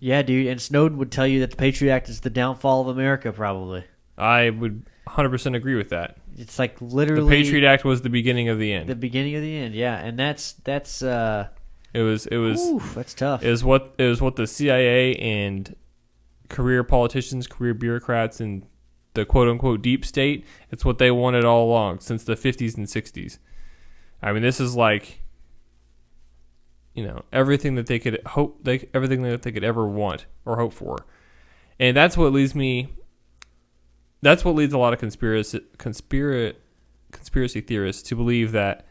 Yeah, dude. And Snowden would tell you that the Patriot Act is the downfall of America, probably. I would 100% agree with that. It's like literally... The Patriot Act was the beginning of the end. The beginning of the end, yeah. And that's It was oof, that's tough. It was what the CIA and career politicians, career bureaucrats, and the quote-unquote deep state, it's what they wanted all along since the 50s and 60s. I mean, this is like, everything that they could everything that they could ever want or hope for. And that's what leads a lot of conspiracy theorists to believe that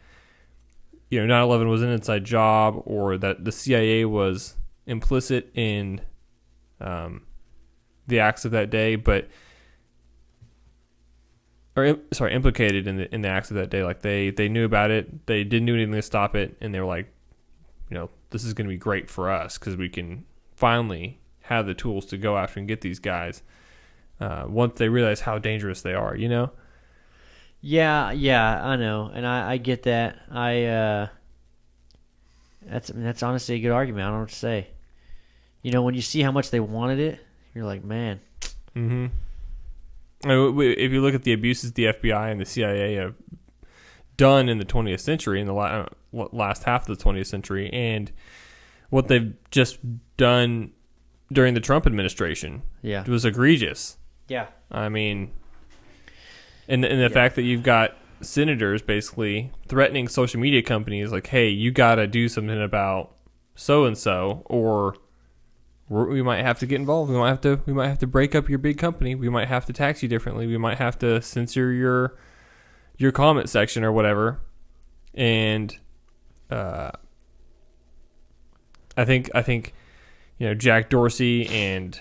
9/11 was an inside job, or that the CIA was implicit in the acts of that day, implicated in the acts of that day. Like they knew about it, they didn't do anything to stop it, and they were like, this is going to be great for us because we can finally have the tools to go after and get these guys once they realize how dangerous they are. Yeah, I know, and I get that. That's honestly a good argument. I don't know what to say. When you see how much they wanted it, you're like, man. Mm-hmm. If you look at the abuses the FBI and the CIA have done in the 20th century, in the last half of the 20th century, and what they've just done during the Trump administration, it was egregious. Yeah. I mean, and the fact that you've got senators basically threatening social media companies like, hey, you got to do something about so-and-so, or we might have to get involved. We might have to break up your big company. We might have to tax you differently. We might have to censor your comment section or whatever. And I think Jack Dorsey and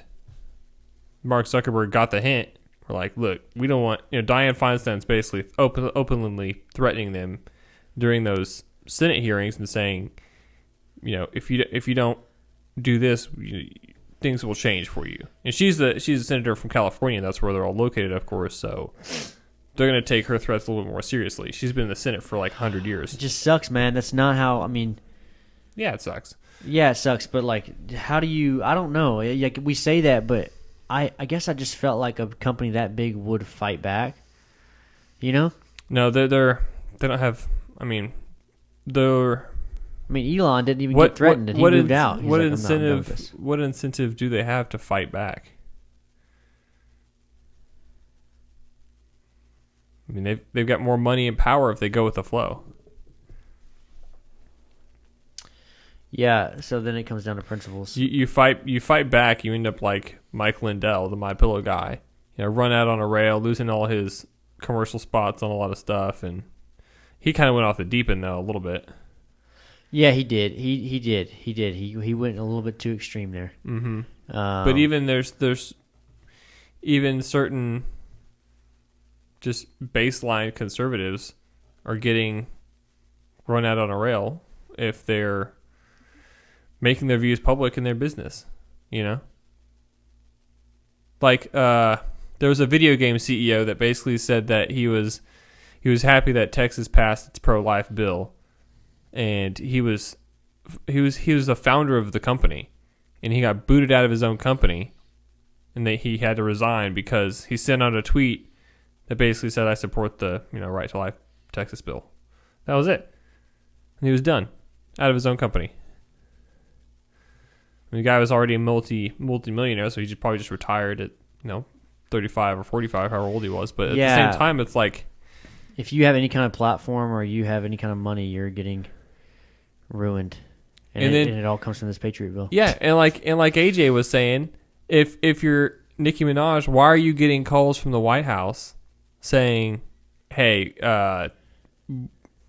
Mark Zuckerberg got the hint. We're like, look, we don't want, Dianne Feinstein's basically openly threatening them during those Senate hearings and saying, if you don't do this, things will change for you. And she's a senator from California, and that's where they're all located, of course. So they're going to take her threats a little bit more seriously. She's been in the Senate for like 100 years. It just sucks, man. That's not how. I mean, yeah, it sucks. Yeah, it sucks. But like, how do you? I don't know. Like we say that, but I guess I just felt like a company that big would fight back. No, they don't have. I mean, Elon didn't even get threatened, and he moved out. What incentive do they have to fight back? I mean, they've got more money and power if they go with the flow. Yeah, so then it comes down to principles. You fight back. You end up like Mike Lindell, the MyPillow guy. Run out on a rail, losing all his commercial spots on a lot of stuff, and he kind of went off the deep end though a little bit. Yeah, he did. He did. He went a little bit too extreme there. Mm-hmm. But even there's even certain just baseline conservatives are getting run out on a rail if they're making their views public in their business. Like there was a video game CEO that basically said that he was happy that Texas passed its pro-life bill. And he was the founder of the company, and he got booted out of his own company, and he had to resign because he sent out a tweet that basically said, "I support the right to life Texas bill." That was it, and he was done, out of his own company. And the guy was already a multi-millionaire, so he probably just retired at 35 or 45, however old he was. But at the same time, it's like, if you have any kind of platform or you have any kind of money, you're getting ruined, and it all comes from this Patriot bill. Yeah, and like AJ was saying, if you're Nicki Minaj, why are you getting calls from the White House saying, "Hey,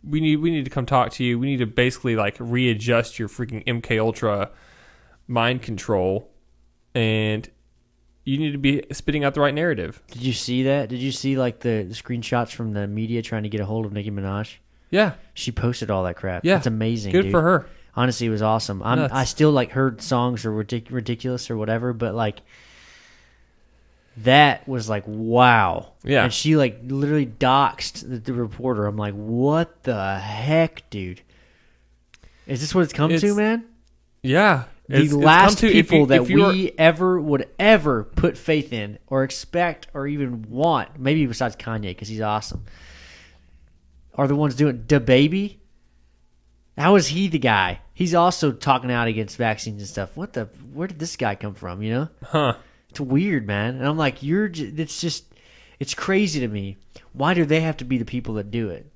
we need to come talk to you. We need to basically like readjust your freaking MK Ultra mind control, and you need to be spitting out the right narrative." Did you see that? Did you see like the screenshots from the media trying to get a hold of Nicki Minaj? Yeah, she posted all that crap. Yeah, it's amazing. Good dude. for her. Honestly, it was awesome. I still like her songs are ridiculous or whatever, but like that was like wow. Yeah, and she like literally doxed the reporter. I'm like, what the heck, dude? Is this what it's come to, man? Yeah. The last people that we would ever put faith in or expect or even want, maybe besides Kanye because he's awesome, are the ones doing DaBaby. How is he the guy? He's also talking out against vaccines and stuff. Where did this guy come from, you know? Huh. It's weird, man. And I'm like, it's crazy to me. Why do they have to be the people that do it?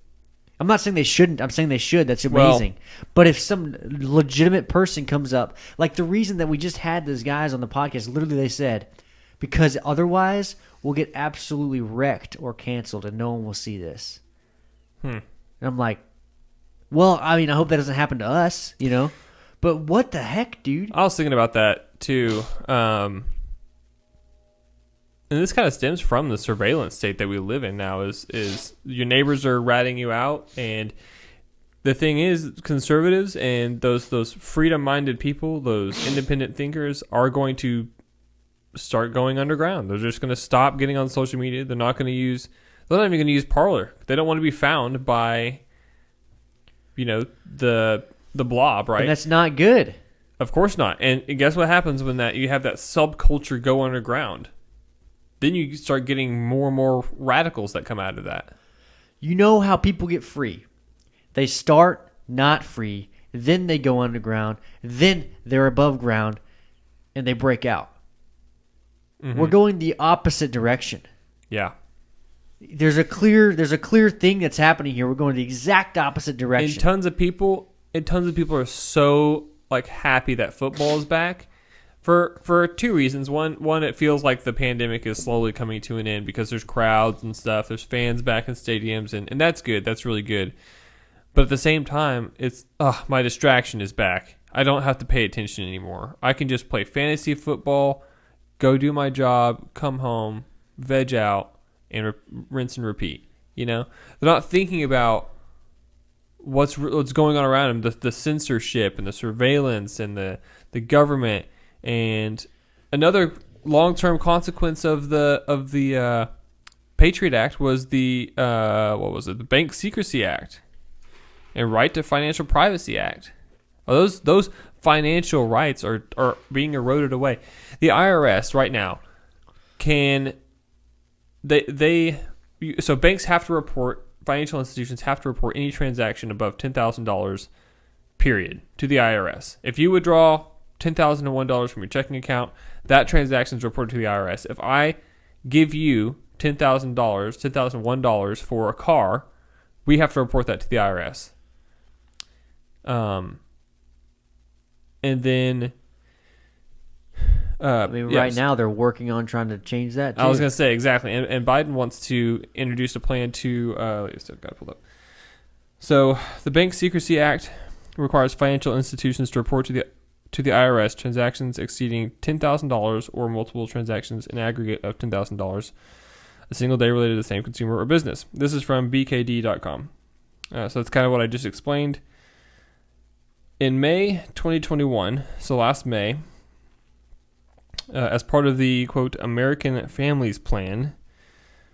I'm not saying they shouldn't. I'm saying they should. That's amazing. But if some legitimate person comes up, like the reason that we just had those guys on the podcast, literally they said, because otherwise we'll get absolutely wrecked or canceled and no one will see this. And I'm like, well, I mean, I hope that doesn't happen to us, you know? But what the heck, dude? I was thinking about that too. And this kind of stems from the surveillance state that we live in now is your neighbors are ratting you out. And the thing is, conservatives and those freedom-minded people, those independent thinkers are going to start going underground. They're just going to stop getting on social media. They're not even going to use Parler. They don't want to be found by, the blob, right? And that's not good. Of course not. And guess what happens when you have that subculture go underground? Then you start getting more and more radicals that come out of that. You know how people get free. They start not free, then they go underground, then they're above ground, and they break out. Mm-hmm. We're going the opposite direction. Yeah. There's a clear thing that's happening here. We're going the exact opposite direction. And tons of people are so happy that football is back. For two reasons. One, it feels like the pandemic is slowly coming to an end because there's crowds and stuff. There's fans back in stadiums, and that's good. That's really good. But at the same time, it's my distraction is back. I don't have to pay attention anymore. I can just play fantasy football, go do my job, come home, veg out, and rinse and repeat. They're not thinking about what's going on around them, the censorship and the surveillance and the government. And another long-term consequence of the Patriot Act was the the Bank Secrecy Act and Right to Financial Privacy Act. Those financial rights are being eroded away. The IRS right now so banks have to report, financial institutions have to report any transaction above $10,000 period to the IRS. If you withdraw $10,001 from your checking account, that transaction is reported to the IRS. If I give you $10,001 for a car, we have to report that to the IRS. And then right now they're working on trying to change that too. I was going to say, exactly. And Biden wants to introduce a plan to still got it pulled up. So the Bank Secrecy Act requires financial institutions to report to the IRS transactions exceeding $10,000 or multiple transactions in aggregate of $10,000 a single day related to the same consumer or business. This is from bkd.com. So that's kind of what I just explained. In May 2021, so last May, as part of the, quote, American Families Plan,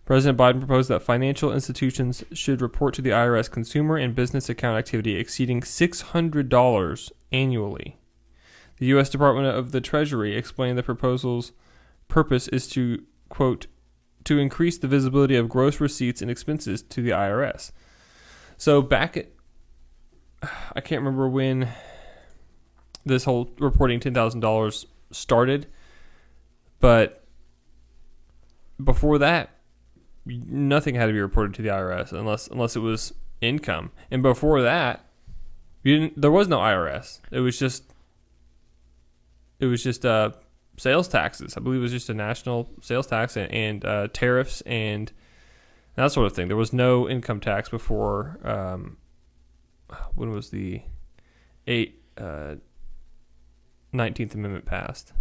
President Biden proposed that financial institutions should report to the IRS consumer and business account activity exceeding $600 annually. The U.S. Department of the Treasury explained the proposal's purpose is to, quote, to increase the visibility of gross receipts and expenses to the IRS. So I can't remember when this whole reporting $10,000 started, but before that, nothing had to be reported to the IRS unless it was income. And before that, there was no IRS. It was just sales taxes. I believe it was just a national sales tax and tariffs and that sort of thing. There was no income tax before. When was the 19th Amendment passed?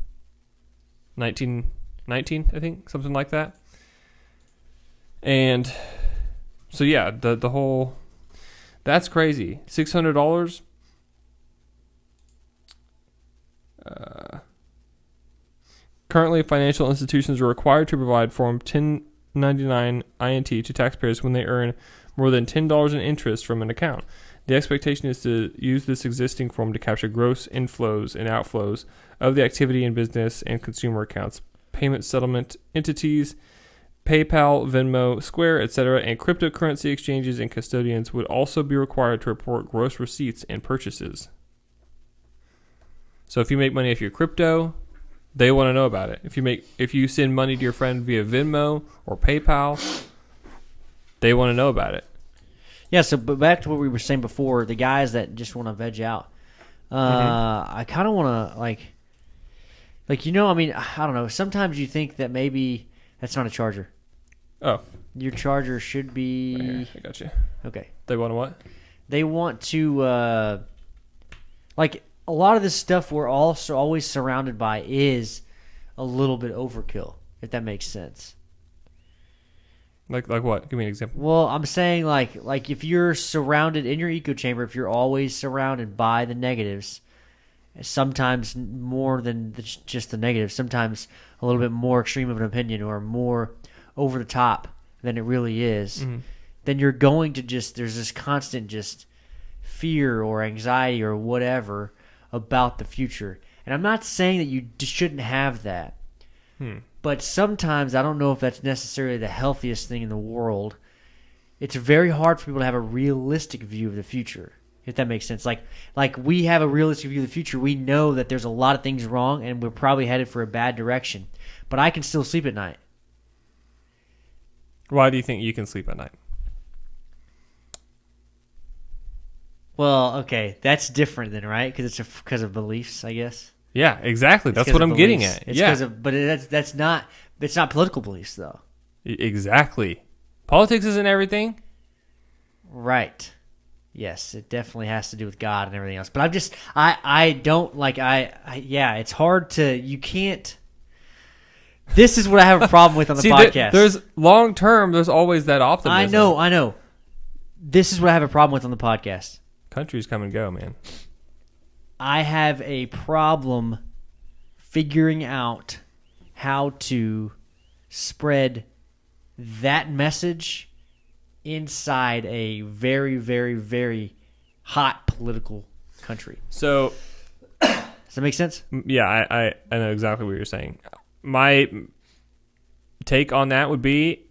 1919, I think, something like that. And so yeah, the whole that's crazy. $600. Currently, financial institutions are required to provide Form 1099 INT to taxpayers when they earn more than $10 in interest from an account. The expectation is to use this existing form to capture gross inflows and outflows of the activity in business and consumer accounts, payment settlement entities, PayPal, Venmo, Square, etc., and cryptocurrency exchanges and custodians would also be required to report gross receipts and purchases. So if you make money off your crypto, they want to know about it. If you send money to your friend via Venmo or PayPal, they want to know about it. Yeah, so but back to what we were saying before, the guys that just want to veg out. I kind of want to, like, I mean, I don't know. Sometimes you think that maybe that's not a charger. Oh. Your charger should be... Right here. I got you. Okay. They want to what? They want to, like, a lot of this stuff we're also always surrounded by is a little bit overkill, if that makes sense. Like what? Give me an example. Well, I'm saying like if you're surrounded in your echo chamber, if you're always surrounded by the negatives, sometimes more than just the negatives, sometimes a little bit more extreme of an opinion or more over the top than it really is, then you're going to there's this constant just fear or anxiety or whatever about the future. And I'm not saying that you shouldn't have that. But sometimes I don't know if that's necessarily the healthiest thing in the world. It's very hard for people to have a realistic view of the future, if that makes sense. Like we have a realistic view of the future. We know that there's a lot of things wrong and we're probably headed for a bad direction. But I can still sleep at night. Why do you think you can sleep at night? Well, okay, that's different then, right? Because it's because of beliefs, I guess. Yeah, exactly. That's what I'm getting at. It's that's not. It's not political beliefs, though. Exactly. Politics isn't everything. Right. Yes, it definitely has to do with God and everything else. But I'm just, I don't like, yeah, it's hard to, you can't. This is what I have a problem with on the podcast. There's long term. There's always that optimism. I know. This is what I have a problem with on the podcast. Countries come and go, man. I have a problem figuring out how to spread that message inside a very, very, very hot political country. So, does that make sense? Yeah, I know exactly what you're saying. My take on that would be,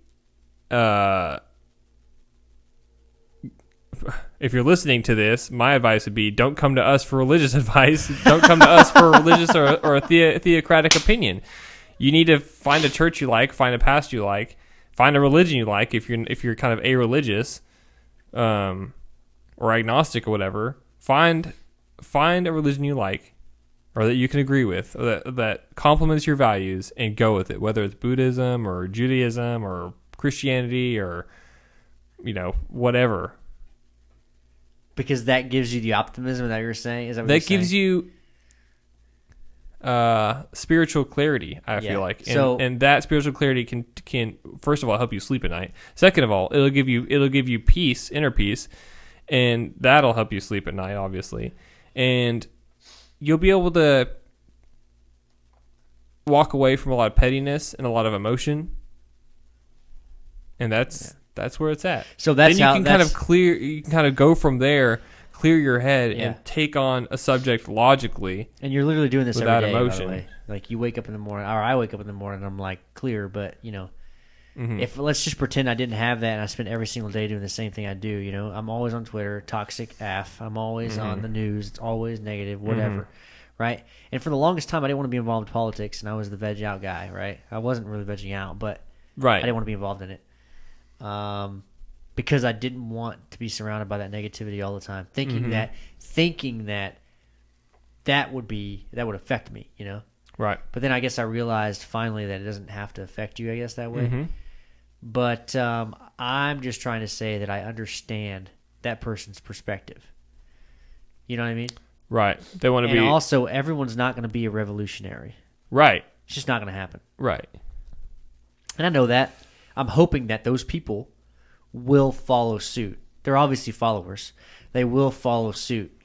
if you're listening to this, my advice would be don't come to us for religious advice. Don't come to us for religious or a theocratic opinion. You need to find a church you like, find a pastor you like, find a religion you like. If you're kind of a-religious, or agnostic or whatever, find a religion you like, or that you can agree with, or that complements your values, and go with it. Whether it's Buddhism or Judaism or Christianity or whatever. Because that gives you the optimism that you're saying? Is that what that gives you spiritual clarity, I feel like. And that spiritual clarity can first of all help you sleep at night. Second of all, it'll give you peace, inner peace, and that'll help you sleep at night, obviously. And you'll be able to walk away from a lot of pettiness and a lot of emotion. And that's where it's at. So that's then you can kind of go from there, clear your head, and take on a subject logically. And you're literally doing this without every day, emotion. by the way. Like you wake up in the morning, or I wake up in the morning, and I'm like clear. But if let's just pretend I didn't have that, and I spent every single day doing the same thing I do. I'm always on Twitter, toxic AF. I'm always on the news. It's always negative, whatever. Right? And for the longest time, I didn't want to be involved in politics, and I was the veg out guy. Right? I wasn't really vegging out, but I didn't want to be involved in it. Because I didn't want to be surrounded by that negativity all the time, thinking that would affect me, Right. But then I guess I realized finally that it doesn't have to affect you, I guess, that way. But I'm just trying to say that I understand that person's perspective. You know what I mean? Right. They want to be. And also, everyone's not going to be a revolutionary. Right. It's just not going to happen. Right. And I know that. I'm hoping that those people will follow suit. They're obviously followers. They will follow suit,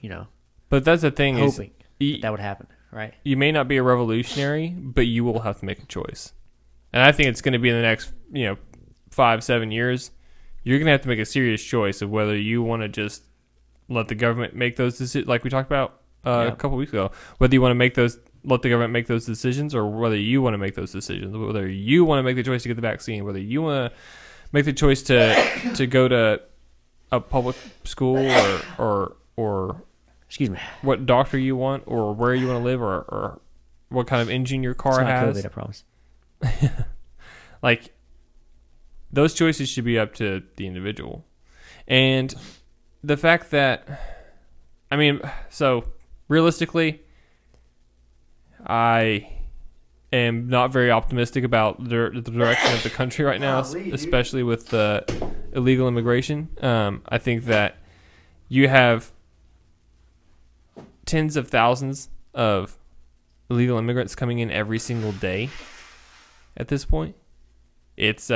But that's the thing. Hoping that would happen, right? You may not be a revolutionary, but you will have to make a choice. And I think it's going to be in the next, 5-7 years. You're going to have to make a serious choice of whether you want to just let the government make those decisions, like we talked about a couple weeks ago. Whether you want to let the government make those decisions, or whether you want to make those decisions, whether you want to make the choice to get the vaccine, whether you want to make the choice to go to a public school or excuse me, what doctor you want, or where you want to live, or what kind of engine your car it's not has. COVID, I promise. Like, those choices should be up to the individual. And the fact that, I mean, so realistically, I am not very optimistic about the direction of the country right now, especially with the illegal immigration. I think that you have tens of thousands of illegal immigrants coming in every single day at this point. It's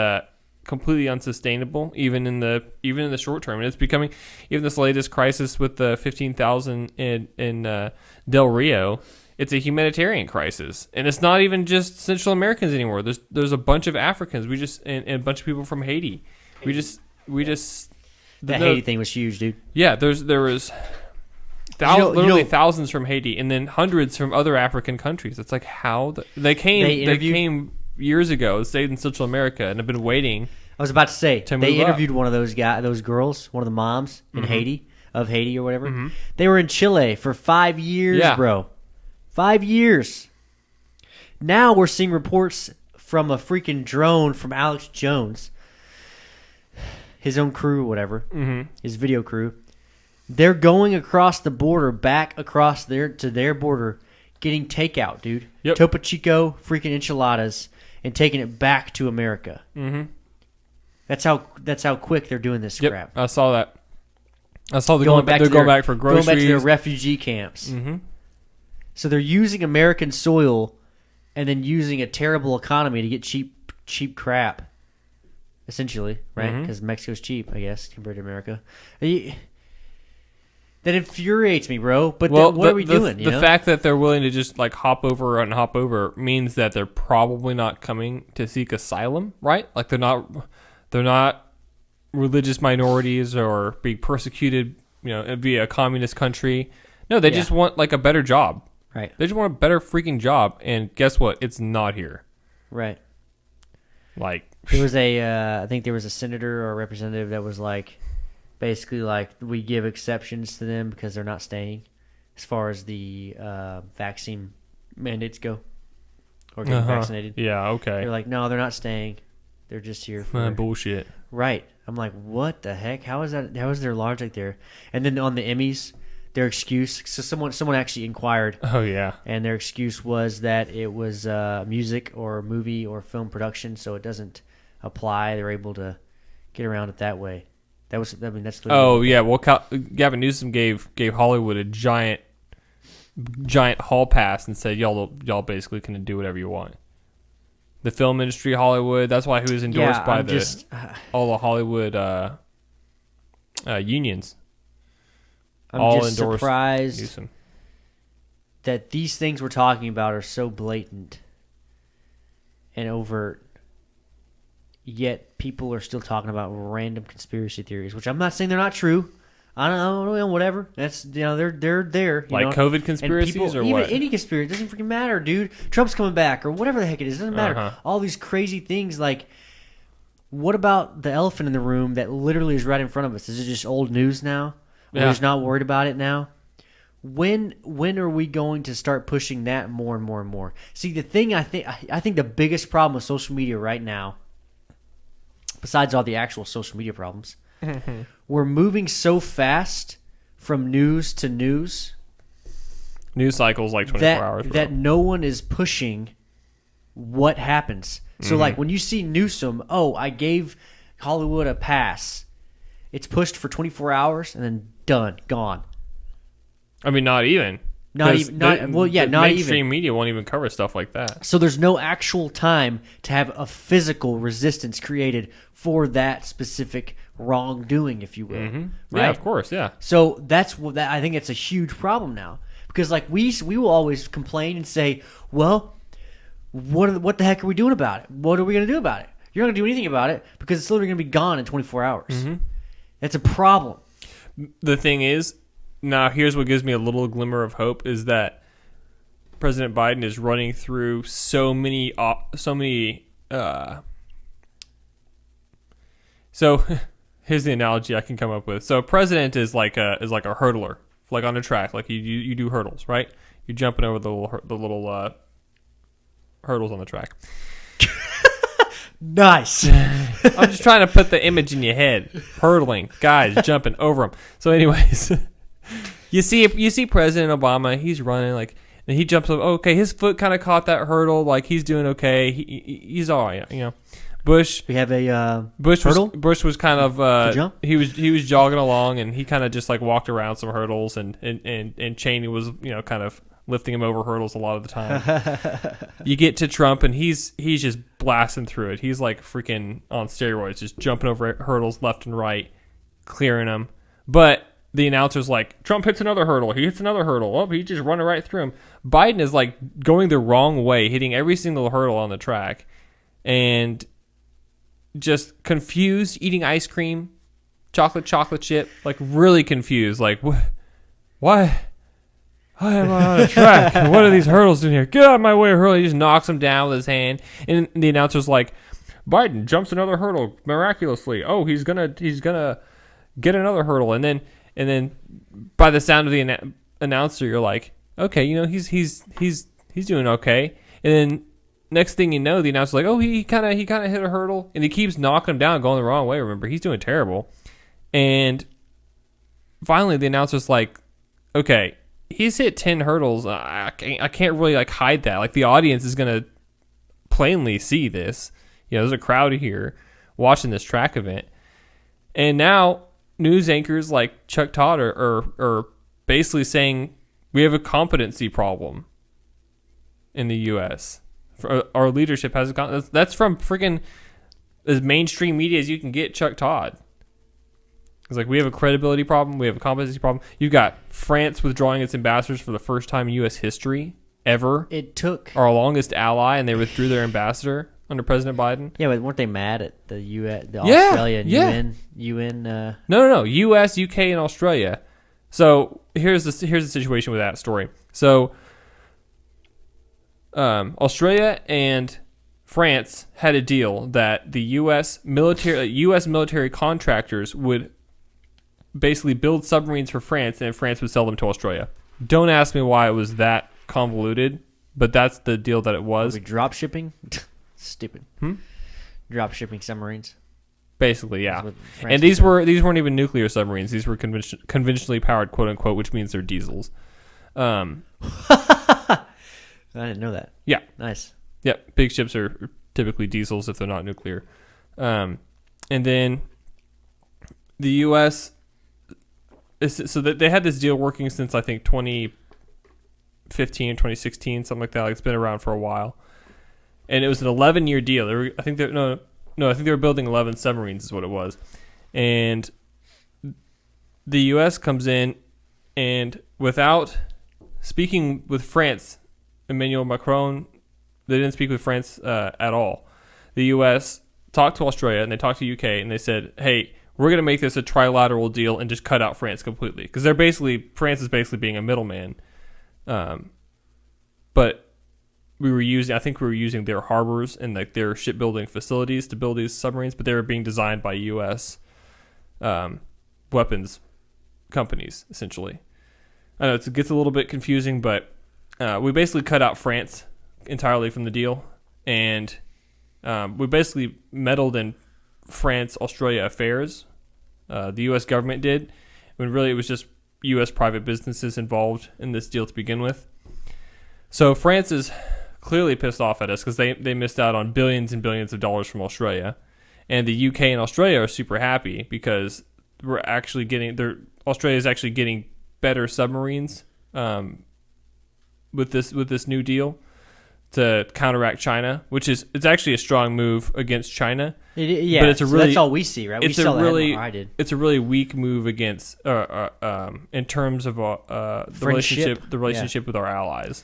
completely unsustainable, even in the short term. And it's becoming, even this latest crisis with the 15,000 in Del Rio, it's a humanitarian crisis, and it's not even just Central Americans anymore. There's a bunch of Africans. And a bunch of people from Haiti. That Haiti thing was huge, dude. Yeah, there was thousands from Haiti, and then hundreds from other African countries. It's like how they came years ago, stayed in Central America, and have been waiting. I was about to say they interviewed up. one of those girls, one of the moms in Haiti or whatever. Mm-hmm. They were in Chile for 5 years, bro. 5 years. Now we're seeing reports from a freaking drone from Alex Jones, his own crew, whatever, his video crew. They're going across the border, back across to their border, getting takeout, dude. Yep. Topo Chico freaking enchiladas, and taking it back to America. Mm-hmm. That's how quick they're doing this crap. I saw that. I saw they're going back for groceries. Going back to their refugee camps. Mm-hmm. So they're using American soil, and then using a terrible economy to get cheap crap, essentially, right? Because Mexico's cheap, I guess, compared to America. That infuriates me, bro. But what are we doing? The fact that they're willing to just like hop over means that they're probably not coming to seek asylum, right? Like they're not religious minorities or being persecuted, via a communist country. No, they just want like a better job. Right. They just want a better freaking job, and guess what? It's not here. Right. Like there was I think there was a senator or a representative that was like, basically like we give exceptions to them because they're not staying, as far as the vaccine mandates go, or getting vaccinated. Yeah. Okay. They're like, no, they're not staying. They're just here for bullshit. Right. I'm like, what the heck? How is that? How is their logic there? And then on the Emmys, their excuse. So someone actually inquired. Oh yeah. And their excuse was that it was music or movie or film production, so it doesn't apply. They're able to get around it that way. That's. Oh yeah. Well, Gavin Newsom gave Hollywood a giant hall pass and said y'all basically can do whatever you want. The film industry, Hollywood. That's why he was endorsed by all the Hollywood unions. I'm just surprised Newsom. That these things we're talking about are so blatant and overt, yet people are still talking about random conspiracy theories, which I'm not saying they're not true. I don't know, whatever. That's they're there. Like COVID conspiracies or even what? Any conspiracy, it doesn't freaking matter, dude. Trump's coming back or whatever the heck it is. It doesn't matter. All these crazy things. Like, what about the elephant in the room that literally is right in front of us? Is it just old news now? We're just not worried about it now. When are we going to start pushing that more and more and more? See, the thing I think the biggest problem with social media right now, besides all the actual social media problems, we're moving so fast from news to news. News cycles like 24 hours. That no one is pushing what happens. So like when you see Newsom, I gave Hollywood a pass. It's pushed for 24 hours and then done, gone. I mean, not even. Not even. Mainstream media won't even cover stuff like that. So there's no actual time to have a physical resistance created for that specific wrongdoing, if you will. Mm-hmm. Right? Yeah, of course, yeah. So that's what I think it's a huge problem now, because like we will always complain and say, well, what the heck are we doing about it? What are we going to do about it? You're not going to do anything about it because it's literally going to be gone in 24 hours. Mm-hmm. That's a problem. the thing is, now here's what gives me a little glimmer of hope is that President Biden is running through so many. So here's the analogy I can come up with. So president is like a hurdler, like on a track, like you do hurdles, right? You're jumping over the little hurdles on the track. Nice. I'm just trying to put the image in your head. Hurdling, guys jumping over them. So, anyways, you see President Obama. He's running like, and he jumps up. Okay, his foot kind of caught that hurdle. Like he's doing okay. He's all right. You know, Bush. We have a hurdle. Bush was kind of jump? he was jogging along, and he kind of just like walked around some hurdles, and Cheney was kind of lifting him over hurdles a lot of the time. You get to Trump, and he's just blasting through it. He's like freaking on steroids, just jumping over hurdles left and right, clearing them. But the announcer's like, Trump hits another hurdle. He hits another hurdle. Oh, he's just running right through him. Biden is like going the wrong way, hitting every single hurdle on the track, and just confused, eating ice cream, chocolate chip, like really confused. Like, why? I am on a track. What are these hurdles in here? Get out of my way, hurdle. He just knocks him down with his hand. And the announcer's like, Biden jumps another hurdle miraculously. Oh, he's gonna get another hurdle. And then by the sound of the announcer, you're like, okay, he's doing okay. And then next thing you know, the announcer's like, oh, he kind of hit a hurdle, and he keeps knocking him down, going the wrong way. Remember, he's doing terrible. And finally, the announcer's like, okay, he's hit 10 hurdles. I can't really like hide that. Like the audience is gonna plainly see this. There's a crowd here watching this track event, and now news anchors like Chuck Todd are basically saying we have a competency problem in the U.S. Our leadership has that's from freaking as mainstream media as you can get. Chuck Todd. It's like, we have a credibility problem. We have a competency problem. You got France withdrawing its ambassadors for the first time in U.S. history ever. It took our longest ally, and they withdrew their ambassador under President Biden. Yeah, but weren't they mad at the U.S., the Australia and UN? No. U.S., U.K., and Australia. So here's the situation with that story. So Australia and France had a deal that the U.S. military contractors would basically build submarines for France, and France would sell them to Australia. Don't ask me why it was that convoluted, but that's the deal that it was. Are we drop shipping? Stupid. Drop shipping submarines. Basically, yeah. And these weren't even nuclear submarines. These were conventionally powered, quote unquote, which means they're diesels. I didn't know that. Yeah. Nice. Yep. Big ships are typically diesels if they're not nuclear. And then the U.S. So that they had this deal working since I think 2015, 2016, something like that. Like, it's been around for a while, and it was an 11-year deal. I think they were building 11 submarines, is what it was, and the U.S. comes in, and without speaking with France, Emmanuel Macron, they didn't speak with France at all. The U.S. talked to Australia, and they talked to UK, and they said, hey, we're going to make this a trilateral deal and just cut out France completely. Because France is basically being a middleman. But we were using their harbors and like their shipbuilding facilities to build these submarines, but they were being designed by U.S. Weapons companies, essentially. I know it gets a little bit confusing, but we basically cut out France entirely from the deal. And we basically meddled in France-Australia affairs. The U.S. government did, when really it was just U.S. private businesses involved in this deal to begin with. So France is clearly pissed off at us because they missed out on billions and billions of dollars from Australia. And the U.K. and Australia are super happy because Australia is actually getting better submarines with this new deal to counteract China, it's actually a strong move against China. But it's that's all we see, right? It's a really weak move against in terms of the relationship with our allies.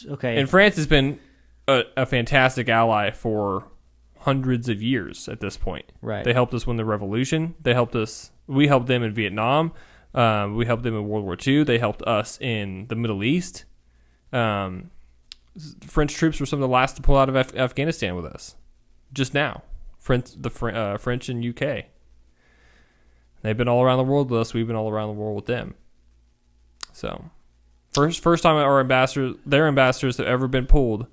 Okay. And France has been a fantastic ally for hundreds of years at this point. Right. They helped us win the revolution. They helped us We helped them in Vietnam. We helped them in World War II. They helped us in the Middle East. French troops were some of the last to pull out of Afghanistan with us. Just now. French and UK. They've been all around the world with us. We've been all around the world with them. So, first time their ambassadors have ever been pulled,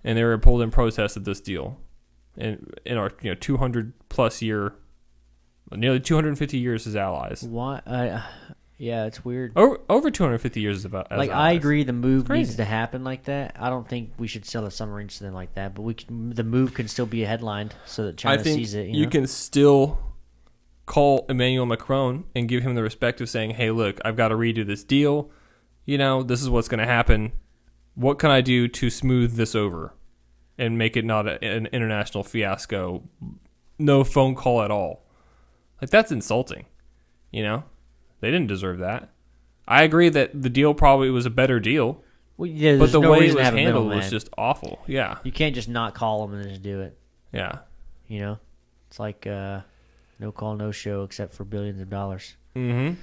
and they were pulled in protest of this deal. In our 200 plus year, nearly 250 years as allies. Why? Yeah, it's weird. Over 250 years as allies. I agree, the move needs to happen like that. I don't think we should sell the submarines to them like that, but the move can still be headlined so that China sees it. You can still call Emmanuel Macron and give him the respect of saying, "Hey, look, I've got to redo this deal. This is what's going to happen. What can I do to smooth this over and make it not an international fiasco? No phone call at all." Like, that's insulting. They didn't deserve that. I agree that the deal probably was a better deal. Well, yeah, but the no way it was handled was just awful. Yeah. You can't just not call them and just do it. Yeah. It's like no call, no show, except for billions of dollars. Mm-hmm.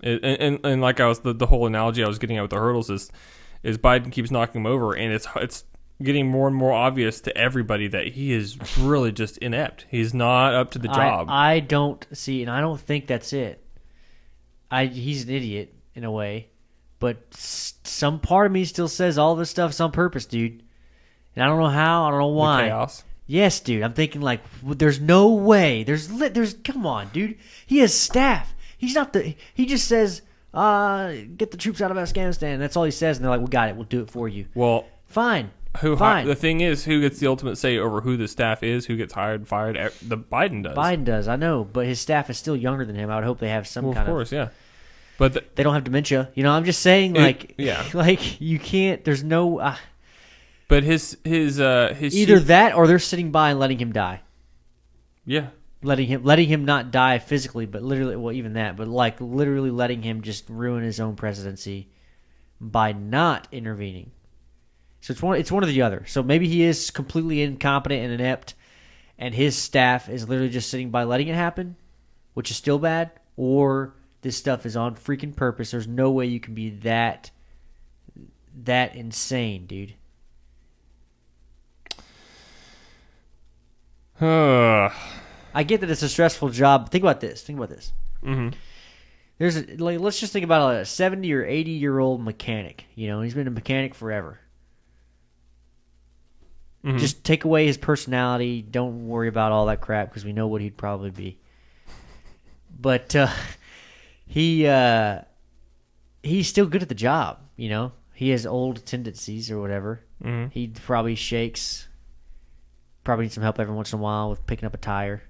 And like the whole analogy I was getting at with the hurdles is Biden keeps knocking him over, and it's getting more and more obvious to everybody that he is really just inept. He's not up to the job. I don't see, and I don't think that's it. He's an idiot in a way, but some part of me still says all this stuff's on purpose, dude. And I don't know how, I don't know why. The chaos. Yes, dude. I'm thinking like, there's no way. There's come on, dude. He has staff. He just says, get the troops out of Afghanistan. That's all he says, and they're like, we got it. We'll do it for you. Well, fine. Fine. The thing is, who gets the ultimate say over who the staff is, who gets hired and fired? The Biden does. Biden does, I know, but his staff is still younger than him. I would hope they have some kind of. Of course, yeah. But they don't have dementia. I'm just saying, like, like you can't. There's no. But his either that or they're sitting by and letting him die. Yeah. Letting him not die physically, but literally, well, even that, but like literally letting him just ruin his own presidency by not intervening. So it's one or the other. So maybe he is completely incompetent and inept, and his staff is literally just sitting by letting it happen, which is still bad, or this stuff is on freaking purpose. There's no way you can be that insane, dude. I get that it's a stressful job. Think about this. Mm-hmm. Let's just think about a 70 or 80-year-old mechanic. He's been a mechanic forever. Mm-hmm. Just take away his personality. Don't worry about all that crap because we know what he'd probably be. But he's still good at the job. He has old tendencies or whatever. Mm-hmm. He probably shakes. Probably needs some help every once in a while with picking up a tire.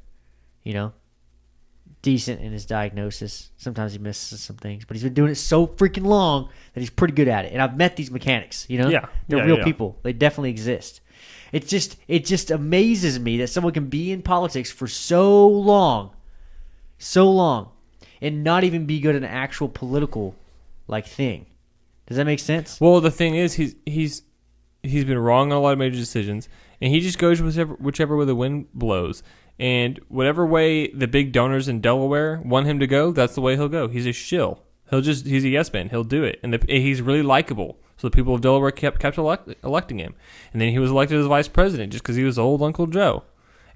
Decent in his diagnosis. Sometimes he misses some things, but he's been doing it so freaking long that he's pretty good at it. And I've met these mechanics. Yeah, they're real people. They definitely exist. It just amazes me that someone can be in politics for so long, and not even be good at an actual political thing. Does that make sense? Well, the thing is, he's been wrong on a lot of major decisions, and he just goes whichever way the wind blows. And whatever way the big donors in Delaware want him to go, that's the way he'll go. He's a shill. He's a yes man. He'll do it, and he's really likable. So the people of Delaware kept electing him. And then he was elected as vice president just because he was old Uncle Joe.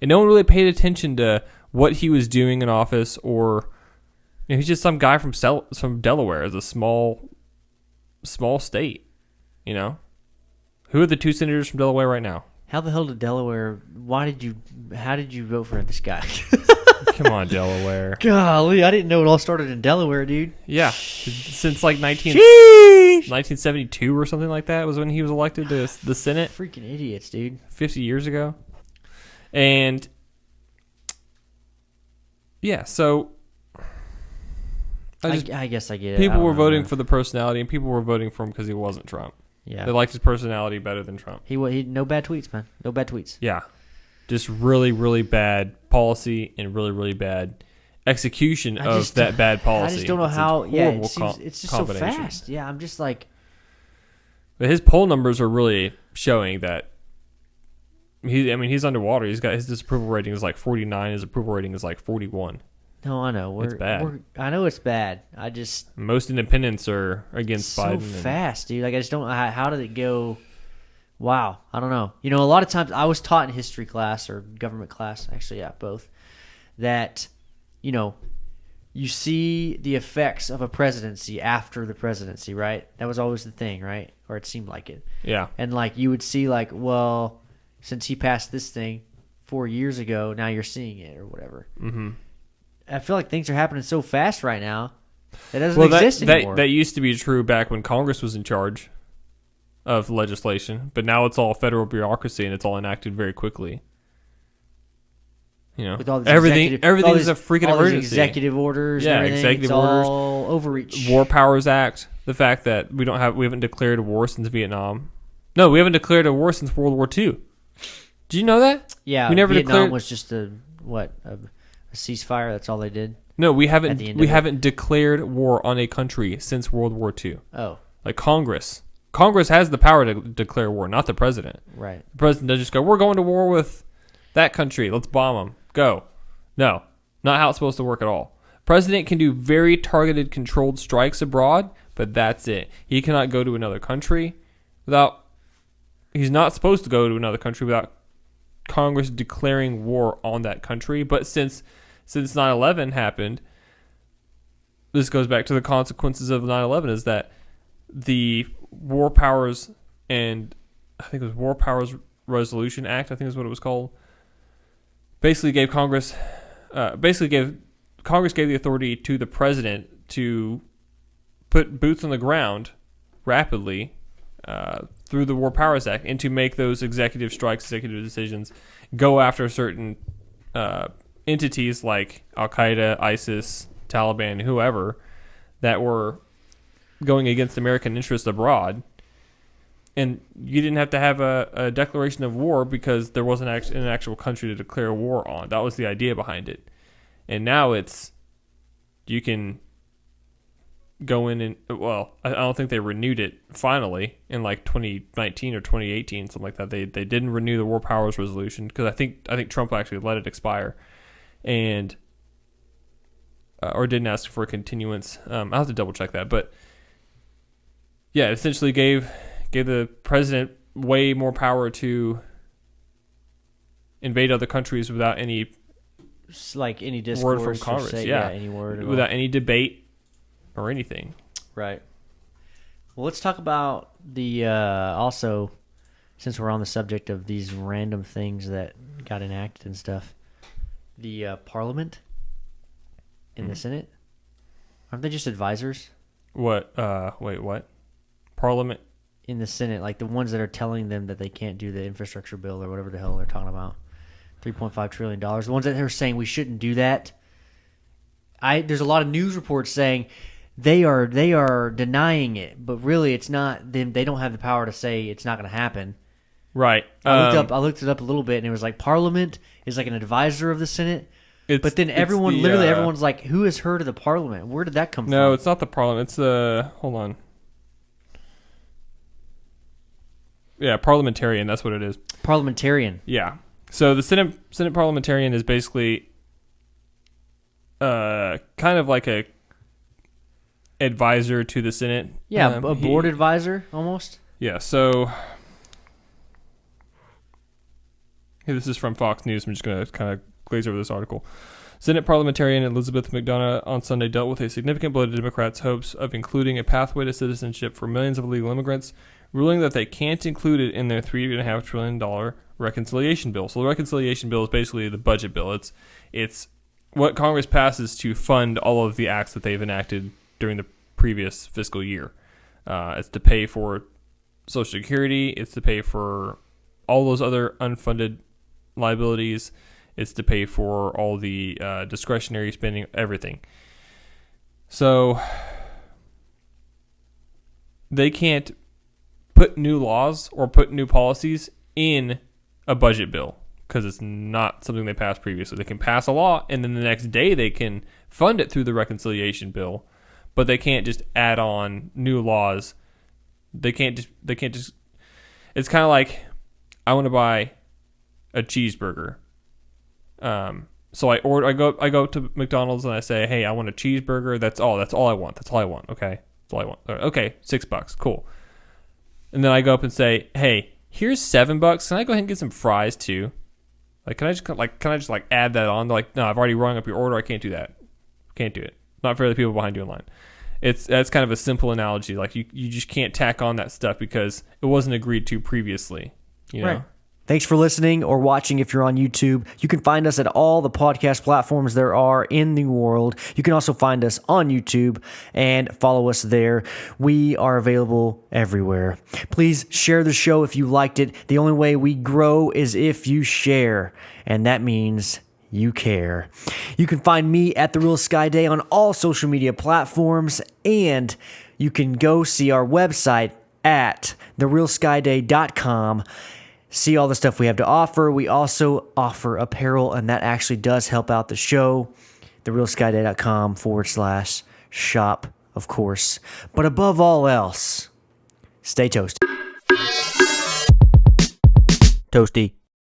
And no one really paid attention to what he was doing in office, or he's just some guy from Delaware. It's a small state. Who are the two senators from Delaware right now? How the hell did Delaware? How did you vote for this guy? Come on, Delaware. Golly, I didn't know it all started in Delaware, dude. Yeah. Since 1972 or something like that was when he was elected to the Senate. Freaking idiots, dude. 50 years ago. And yeah, so I guess I get it. People were voting for the personality, and people were voting for him because he wasn't Trump. Yeah. They liked his personality better than Trump. He no bad tweets, man. No bad tweets. Yeah. Just really, really bad policy and really, really bad execution of that bad policy. I just don't know how. Yeah, it's just so fast. Yeah, I'm just like. But his poll numbers are really showing that He's underwater. He's got his disapproval rating is like 49. His approval rating is like 41. No, I know. It's bad. I know it's bad. I just most independents are against Biden. So fast, dude. Like I just don't. How did it go? Wow, I don't know. A lot of times I was taught in history class or government class, actually, yeah, both, that, you see the effects of a presidency after the presidency, right? That was always the thing, right? Or it seemed like it. Yeah. And like you would see like, well, since he passed this thing 4 years ago, now you're seeing it or whatever. Mm-hmm. I feel like things are happening so fast right now. That doesn't exist anymore. That used to be true back when Congress was in charge of legislation, but now it's all federal bureaucracy and it's all enacted very quickly. With all everything is a freaking emergency. Executive orders, yeah, and everything. executive it's orders, all overreach. War Powers Act, the fact that we haven't declared a war since Vietnam. No, we haven't declared a war since World War II. Did you know that? Yeah, we never Vietnam was just a ceasefire. That's all they did. No, we haven't declared war on a country since World War II. Oh, like Congress has the power to declare war, not the president. Right. The president doesn't just go, we're going to war with that country. Let's bomb them. Go. No, not how it's supposed to work at all. President can do very targeted, controlled strikes abroad, but that's it. He cannot go to another country without. He's not supposed to go to another country without Congress declaring war on that country. But since 9/11 happened, this goes back to the consequences of 9/11. Is that the War Powers and I think it was War Powers Resolution Act, I think is what it was called, basically gave Congress gave the authority to the president to put boots on the ground rapidly through the War Powers Act and to make those executive strikes, executive decisions, go after certain entities like Al-Qaeda, ISIS, Taliban, whoever, that were going against American interests abroad. And you didn't have to have a declaration of war because there wasn't an actual country to declare war on. That was the idea behind it. And now you can go in and, well, I don't think they renewed it finally in like 2019 or 2018, something like that. They didn't renew the War Powers Resolution because I think Trump actually let it expire, and or didn't ask for a continuance. I'll have to double check that, but yeah, it essentially gave the president way more power to invade other countries without any discourse word from Congress. Any word without any debate or anything. Right. Well, let's talk about the also, since we're on the subject of these random things that got enacted and stuff, the Parliament in the Senate, aren't they just advisors? What? Wait, what? Parliament in the Senate, like the ones that are telling them that they can't do the infrastructure bill or whatever the hell they're talking about, $3.5 trillion. The ones that are saying we shouldn't do that. There's a lot of news reports saying they are denying it, but really it's not them. They don't have the power to say it's not going to happen. Right. I looked it up a little bit, and it was like Parliament is like an advisor of the Senate. But then everyone's like, who has heard of the Parliament? Where did that come from? No, it's not the Parliament. It's the hold on. Yeah, parliamentarian. That's what it is. Parliamentarian. Yeah. So the Senate parliamentarian is basically kind of like a advisor to the Senate. Yeah, a board advisor almost. Yeah. So hey, this is from Fox News. I'm just going to kind of glaze over this article. Senate parliamentarian Elizabeth McDonough on Sunday dealt with a significant blow to Democrats' hopes of including a pathway to citizenship for millions of illegal immigrants, ruling that they can't include it in their $3.5 trillion reconciliation bill. So the reconciliation bill is basically the budget bill. It's what Congress passes to fund all of the acts that they've enacted during the previous fiscal year. It's to pay for Social Security. It's to pay for all those other unfunded liabilities. It's to pay for all the discretionary spending, everything. So they can't put new laws or put new policies in a budget bill because it's not something they passed previously. They can pass a law, and then the next day they can fund it through the reconciliation bill, but they can't just add on new laws. They can't just. It's kind of like I want to buy a cheeseburger. So I go to McDonald's and I say, hey, I want a cheeseburger. That's all I want. Okay. That's all I want. Okay. $6. Cool. And then I go up and say, hey, here's $7. Can I go ahead and get some fries too? Can I just add that on? They're like, no, I've already rung up your order. I can't do that. Can't do it. Not for the people behind you in line. That's kind of a simple analogy. Like you just can't tack on that stuff because it wasn't agreed to previously. You know? Right. Thanks for listening or watching if you're on YouTube. You can find us at all the podcast platforms there are in the world. You can also find us on YouTube and follow us there. We are available everywhere. Please share the show if you liked it. The only way we grow is if you share, and that means you care. You can find me at The Real Sky Day on all social media platforms, and you can go see our website at therealskyday.com. See all the stuff we have to offer. We also offer apparel, and that actually does help out the show. therealskyday.com/shop, of course. But above all else, stay toasty. Toasty.